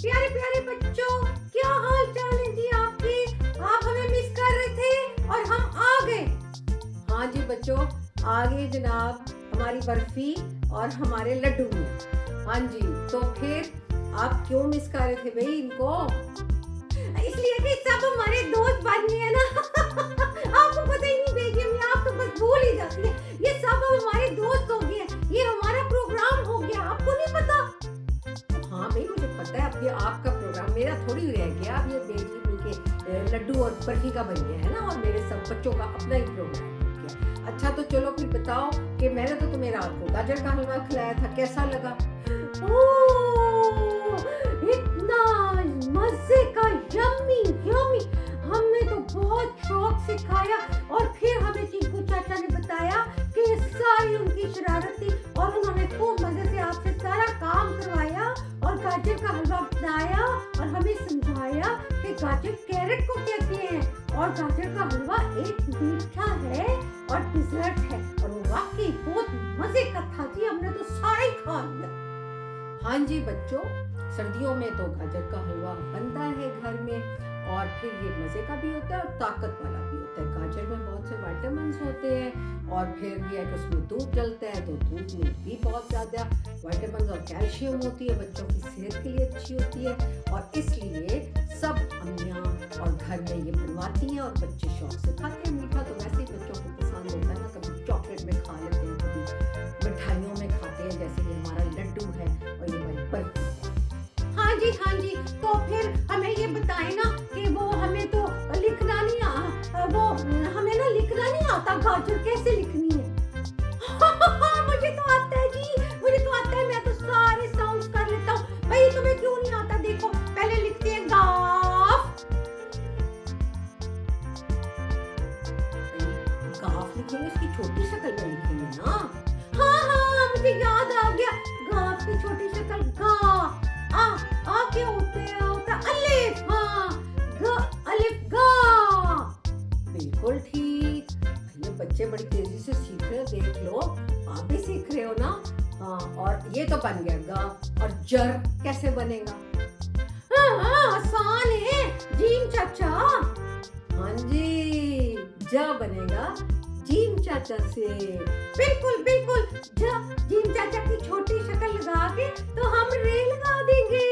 प्यारे प्यारे बच्चों, क्या हाल चाल है जी आपके? आप हमें मिस कर रहे थे और हम आ गए। हाँ जी बच्चों, आ गए जनाब हमारी बर्फी और हमारे लड्डू में। हाँ जी, तो फिर आप क्यों मिस कर रहे थे भाई इनको? इसलिए कि सब हमारे दोस्त बन गए ना। आपको पता ही नहीं बेगम, आप तो बस भूल ही जाती है। ये सब हमारे दोस्त हो गए, ये हमारा प्रोग्राम हो गया, आपको नहीं पता? हाँ भाई मुझे पता है, अब ये आपका प्रोग्राम मेरा थोड़ी रह गया। अब ये बेटी के लड्डू और बर्फी का बन गया है ना, और मेरे सब बच्चों का अपना ही प्रोग्राम हो गया। अच्छा तो चलो फिर बताओ कि मैंने तो तुम्हें रात को गाजर का हलवा खिलाया था, कैसा लगा? ओह, इतना मजे का, यम्मी यम्मी। हमने तो बहुत शौक से खाया और फिर हमें चिंकू चाचा ने बताया कि सारी उनकी शरारत थी और उन्होंने खूब मजे से आपसे सारा काम करवाया और गाजर का हलवा बनाया और हमें समझाया कि गाजर कैरेट को कहते हैं और गाजर का हलवा एक मीठा है और डिजर्ट है, और वो वाकई बहुत मजे का था जी। हमने तो सारा ही खा लिया। हाँ जी बच्चों, सर्दियों में तो गाजर का हलवा बनता है घर में, और फिर ये मजे का भी होता है और ताकत वाला भी होता है। गाजर में बहुत से विटामिन्स होते हैं, और फिर ये है कि उसमें दूध डलता है तो दूध में भी बहुत ज़्यादा विटामिन्स और कैल्शियम होती है, बच्चों की सेहत के लिए अच्छी होती है, और इसलिए सब अम्मियाँ और घर में ये बनवाती हैं और बच्चे शौक से खाते हैं। मीठा तो वैसे ही बच्चों को पसंद होता है ना, कभी चॉकलेट में खा लेते हैं, कभी मिठाइयों में खाते हैं, जैसे ये हमारा लड्डू है और ये हमारी बर्फी है। हाँ जी हाँ जी, तो फिर हमें ये बताएं ना कि वो हमें तो लिखना नहीं वो हमें ना लिखना नहीं आता, गाजर कैसे लिखनी है? मुझे तो आता है जी, मुझे तो आता है, मैं तो सारे साउंड्स कर लेता हूँ। भाई तुम्हें क्यों नहीं आता? देखो पहले लिखते हैं गाफ। गाफ लिखेंगे, इसकी छोटी शक्ल में लिखेंगे ना। हाँ मुझे याद आ गया, गाफ की छोटी शक्ल गा। आ क्या होता है अलिफ। हाँ अलिफ गा, बिल्कुल ठीक। ये बच्चे बड़ी तेजी से सीख रहे हैं, देख लो आप भी सीख रहे हो ना। हाँ, और ये तो बन गया गा, और जर कैसे बनेगा? हाँ आसान है, जीम चाचा। हाँ जी, जा बनेगा जीम चाचा से। बिल्कुल बिल्कुल, जीम चाचा की छोटी शक्ल लगा के तो हम रे लगा देंगे।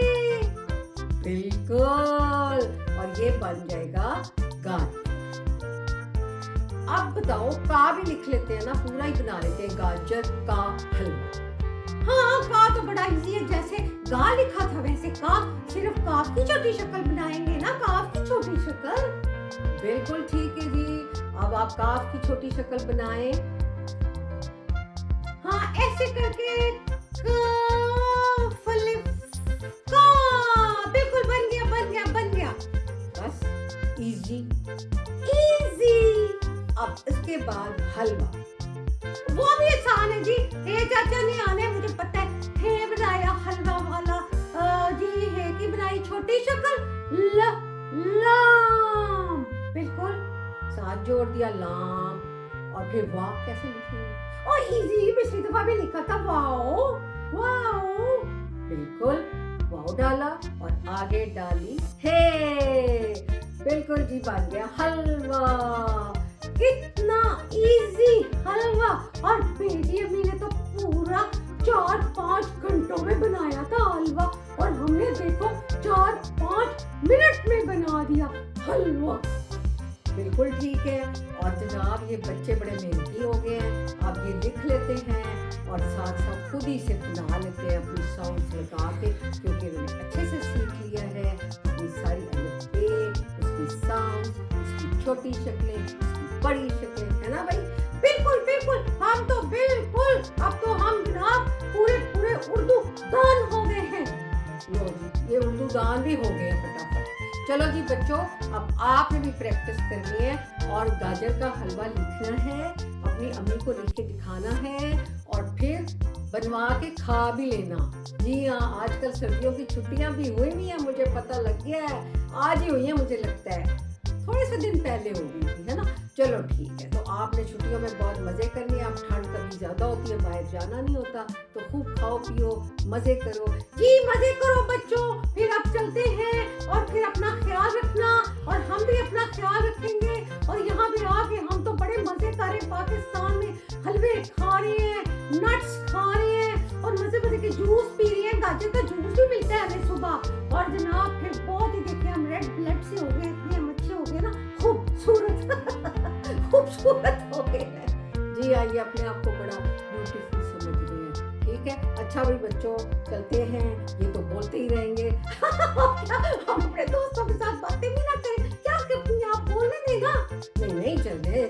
बिल्कुल, और ये बन जाएगा गाजर। अब बताओ, का भी लिख लेते हैं ना, पूरा ही बना लेते हैं, गाजर का हलवा। हाँ का तो बड़ा इजी है, जैसे गा लिखा था वैसे का, सिर्फ काफ की छोटी शक्ल बनाएंगे ना, काफ की छोटी शक्ल। बिल्कुल ठीक है जी, अब आप काफ की छोटी शक्ल बनाएं। हाँ ऐसे करके काफ अलिफ का, बिल्कुल बन गया बन गया बन गया, बस इजी इजी। अब इसके बाद हलवा, वो भी आसान है जी। हे चाचा नहीं आने, मुझे पता है। हे बनाया हलवा वाला, जी हे की बनाई छोटी शक्ल लाम, बिल्कुल साथ जोड़ दिया लाम, और फिर वाव कैसे लिखेंगे? और इजी, पिछली दफा भी लिखा था वाओ वाओ, बिल्कुल वाओ डाला और आगे डाली हे, बिल्कुल जी बन गया हलवा। कितना इजी हलवा, और मेरी अम्मी ने तो पूरा 4-5 घंटों में बनाया था हलवा, और हमने देखो 4-5 मिनट में बना दिया हलवा। बिल्कुल ठीक है, और जनाब ये बच्चे बड़े मेहनती हो गए हैं, आप ये लिख लेते हैं और साथ साथ खुद ही से बना लेते हैं अपनी साउंड्स लगा के, क्योंकि उन्होंने अच्छे से सीख लिया है अपनी सारी अलिफ उसकी साउंड्स, उसकी छोटी शक्लें, उसकी बड़ी शक्लें, है ना भाई? बिल्कुल बिल्कुल, हम तो बिल्कुल, अब तो हम जनाब पूरे पूरे उर्दू दान हो गए हैं। लो जी, ये उर्दू दान भी हो गए हैं फटाफट। चलो जी बच्चों, अब आपने भी प्रैक्टिस करनी है और गाजर का हलवा लिखना है, अपनी अम्मी को लिख के दिखाना है, और फिर बनवा के खा भी लेना। जी हाँ, आजकल सर्दियों की छुट्टियां भी हुई नहीं है, मुझे पता लग गया है, आज ही हुई है, मुझे लगता है थोड़े से दिन पहले हो गई थी, है ना। चलो ठीक है, तो आपने छुट्टियों में बहुत मजे करने हैं। अब ठंड कभी ज्यादा होती है, बाहर जाना नहीं होता, तो खूब खाओ पियो, मजे करो जी, मजे करो बच्चों। फिर अब चलते हैं और फिर अपना ख्याल रखना, और हम भी अपना ख्याल रखेंगे। और यहाँ पे आके हम तो बड़े मजे कर रहे हैं, पाकिस्तान में हलवे खा रहे हैं, नट्स खा रहे हैं, और मजे मजे के जूस पी रहे हैं। गाजर का जूस भी मिलता है हमें सुबह। और जनाब फिर बहुत ही देखिए हम रेड ब्लड से हो गए, इतने हम अच्छे हो गए ना, खूबसूरत खूबसूरत हो गए हैं जी। आइए अपने आप को बड़ा ब्यूटीफुल समझ रहे हैं, ठीक है। अच्छा भाई बच्चों, चलते हैं, ये तो बोलते ही रहेंगे। हम अपने दोस्तों के साथ बातें भी ना करें, क्या करती हैं आप, बोलने देगा? नहीं नहीं, चल रहे